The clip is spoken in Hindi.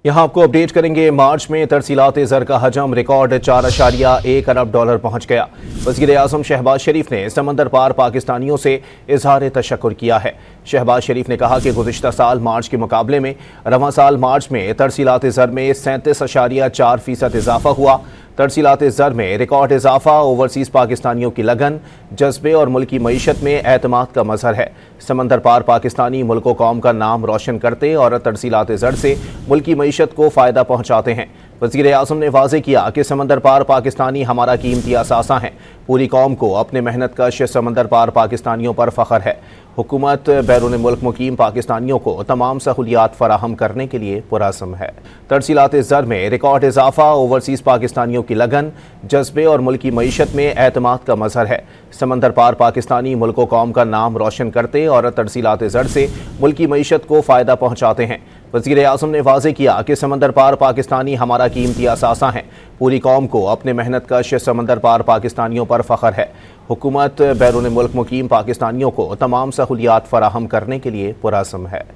यहाँ आपको अपडेट करेंगे। मार्च में तरसीलात ज़र का हजम रिकॉर्ड 4.1 अरब डॉलर पहुँच गया। वज़ीर आज़म शहबाज शरीफ ने समंदर पार पाकिस्तानियों से इजहार तशक्कुर किया है। शहबाज शरीफ ने कहा कि गुज़िश्ता साल मार्च के मुकाबले में रवां साल मार्च में तरसीलात ज़र में 37.4% इजाफा हुआ। तरसीलात ज़र में रिकॉर्ड इजाफा ओवरसीज़ पाकिस्तानियों की लगन, जज्बे और मुल्की मईशत में एतमाद का मज़हर है। समंदर पार पाकिस्तानी मुल्क व कौम का नाम रोशन करते और तरसीलात ज़र से मुल्की मईशत को फ़ायदा पहुँचाते हैं। वज़ीर आज़म ने वाज़ेह किया कि समंदर पार पाकिस्तानी हमारा कीमती असासा हैं। पूरी कौम को अपने मेहनत कश समंदर पार पाकिस्तानियों पर फ़ख्र है। हुकूमत बैरून मुल्क मुकीम पाकिस्तानियों को तमाम सहूलियात फराहम करने के लिए पुरअज़्म है। तरसीलात ज़र में रिकॉर्ड इजाफा ओवरसीज़ पाकिस्तानियों की लगन, जज्बे और मुल्की मईशत में एतमाद का मज़हर है। समंदर पार पाकिस्तानी मुल्क व कौम का नाम रोशन करते और तरसीलात ज़र से मुल्की मईशत को फ़ायदा पहुँचाते हैं। वज़ीर आज़म ने वाज़ेह किया कि समंदर पार पाकिस्तानी हमारा कीमती असासा हैं। पूरी कौम को अपने मेहनत कश समंदर पार पाकिस्तानियों पर फ़ख्र है। हुकूमत बैरून मुल्क मुकीम पाकिस्तानियों को तमाम सहूलियात फराहम करने के लिए पुरअज़्म है।